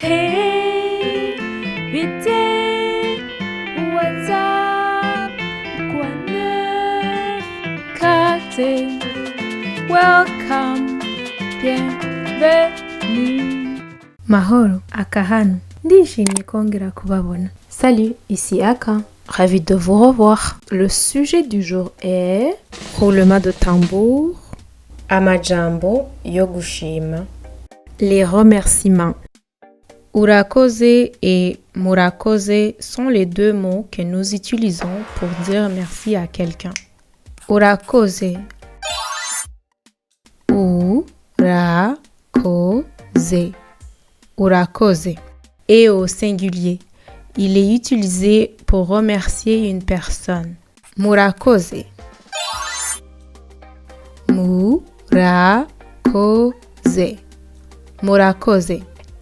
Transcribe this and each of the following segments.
Hey, vite, what's up? Quoi neuf? Kate, welcome, bienvenue. Mahoro, Akahanu, ndishimye kongera kubabona. Salut, ici Aka, ravi de vous revoir. Le sujet du jour est roulement de tambour, amajambo yo gushima. Les remerciements. Urakoze et murakoze sont les deux mots que nous utilisons pour dire merci à quelqu'un. Urakoze. Urakoze. Urakoze. Et au singulier, il est utilisé pour remercier une personne. Murakoze. Murakoze. Murakoze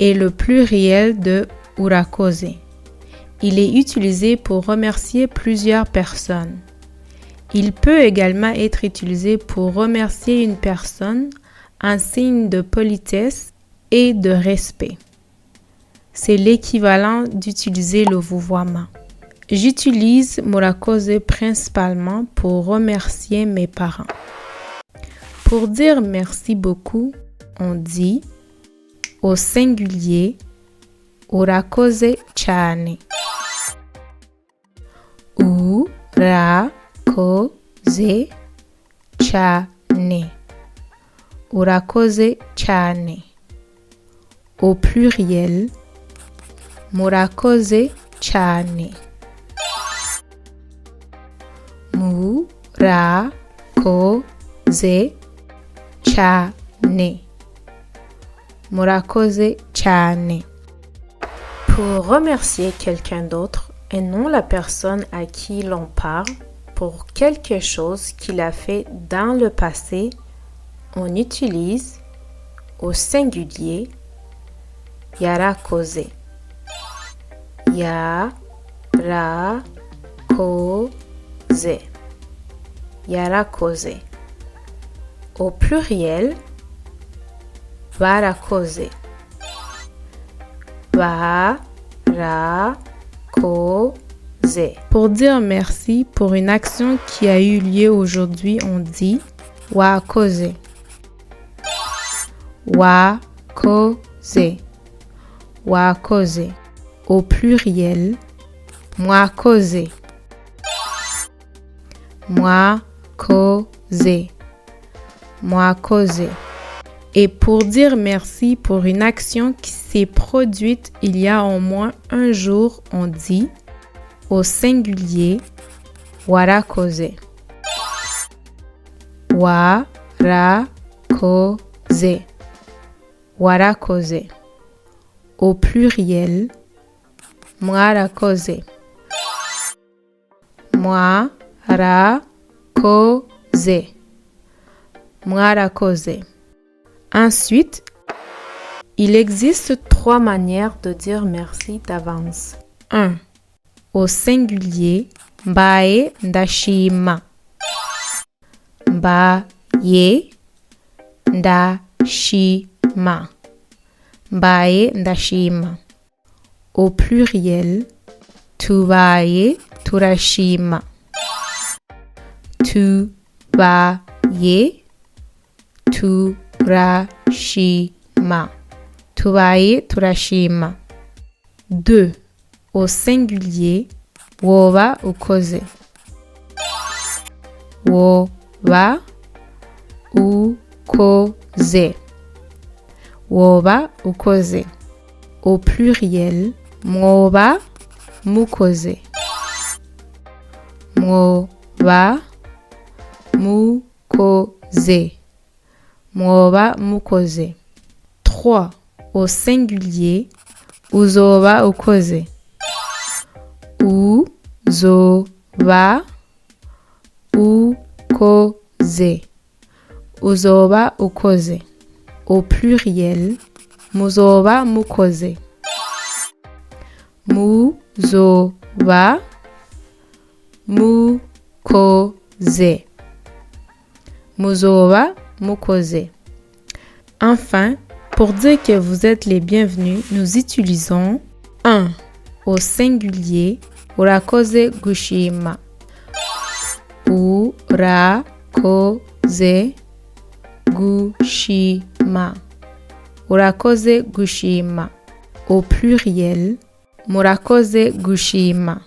est le pluriel de urakoze. Il est utilisé pour remercier plusieurs personnes. Il peut également être utilisé pour remercier une personne en signe de politesse et de respect. C'est l'équivalent d'utiliser le vouvoiement. J'utilise murakoze principalement pour remercier mes parents. Pour dire merci beaucoup, on dit au singulier urakoze cyane. Urakoze cyane. Urakoze cyane. Au pluriel murakoze cyane. Murakoze cyane. Murakoze cyane. Pour remercier quelqu'un d'autre et non la personne à qui l'on parle pour quelque chose qu'il a fait dans le passé, on utilise au singulier yarakoze. Yarakoze. Yarakoze. Au pluriel barakoze. Barakoze. Pour dire merci pour une action qui a eu lieu aujourd'hui, on dit wakoze. Wakoze. Wakoze. Au pluriel mwakoze. Mwakoze. Mwakoze. Et pour dire merci pour une action qui s'est produite il y a au moins un jour, on dit au singulier warakoze. Warakoze. Warakoze. Au pluriel mwarakoze. Mwarakoze. Mwarakoze. Ensuite, il existe 3 manières de dire merci d'avance. 1. Au singulier, mbaye ndashima. Mbaye ndashima. Mbaye ndashima. Au pluriel, tubaye turashima. Tubaye turashima. Tubaye turashima. 2. Au singulier, woba ukoze. Woba ukoze. Woba ukoze. Au pluriel, mwoba mukoze. Mwoba mukoze. Mwoba mukoze. 3. Au singulier, uzoba ukoze. Uzoba ukoze. Uzoba ukoze. Au pluriel, muzoba mukoze. Muzoba mukoze. Muzoba mukoze. Enfin, Pour dire que vous êtes les bienvenus, nous utilisons 1 au singulier urakoze gushima. Urakoze gushima. Urakoze gushima. Au pluriel, murakoze gushima.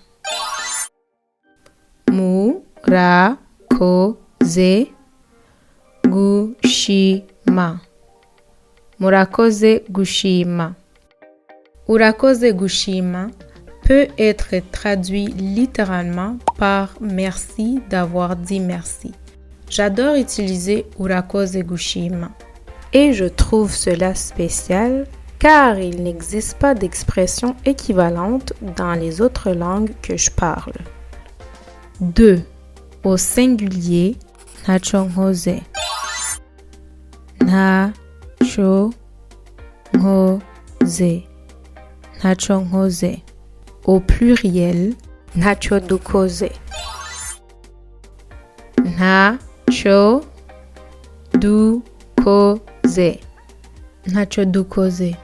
Murakoze gushima. Murakoze gushima. Urakoze gushima peut être traduit littéralement par merci d'avoir dit merci. J'adore utiliser urakoze gushima et je trouve cela spécial car il n'existe pas d'expression équivalente dans les autres langues que je parle. 2 au singulier nacho nkoze. Nacho nkoze. Nacho nkoze. Au pluriel, nacho dukoze. Nacho dukoze. Nacho dukoze.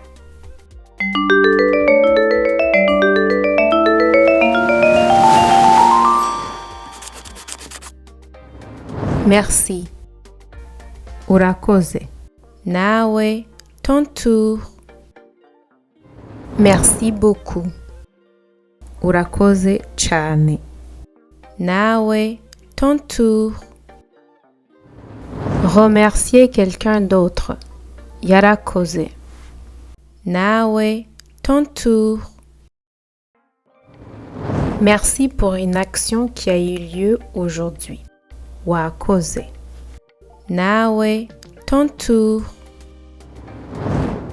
Merci. Urakoze. Nawe, ton tour. Merci beaucoup. Urakoze cyane. Nawe, ton tour. Remercier quelqu'un d'autre. Yarakoze. Nawe, ton tour. Merci pour une action qui a eu lieu aujourd'hui. Wakoze. Nawe, ton tour.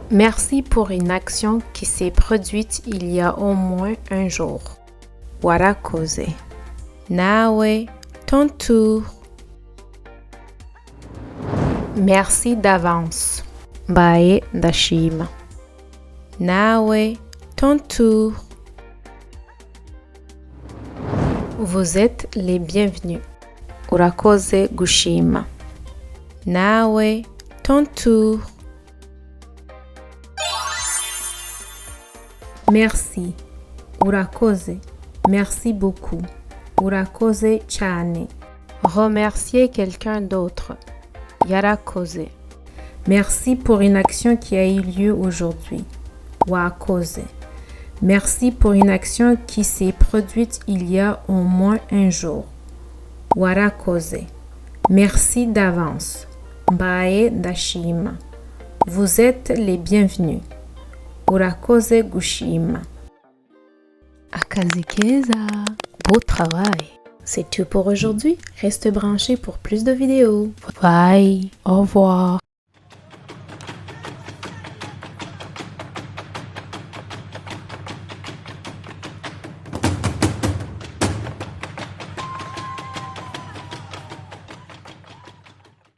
Merci pour une action qui s'est produite il y a au moins un jour. Warakoze. Nawe, ton tour. Merci d'avance. Mbaye ndashima. Nawe, ton tour. Vous êtes les bienvenus. Urakoze gushima. Nawe, ton tour. Merci. Urakoze. Merci beaucoup. Urakoze cyane. Remercier quelqu'un d'autre. Yarakoze. Merci pour une action qui a eu lieu aujourd'hui. Wakoze. Merci pour une action qui s'est produite il y a au moins un jour. Warakoze. Merci d'avance. Mbaye ndashima. Vous êtes les bienvenus. Urakoze gushima. Akazi keza. Beau travail. C'est tout pour aujourd'hui. Reste branché pour plus de vidéos. Bye. Au revoir.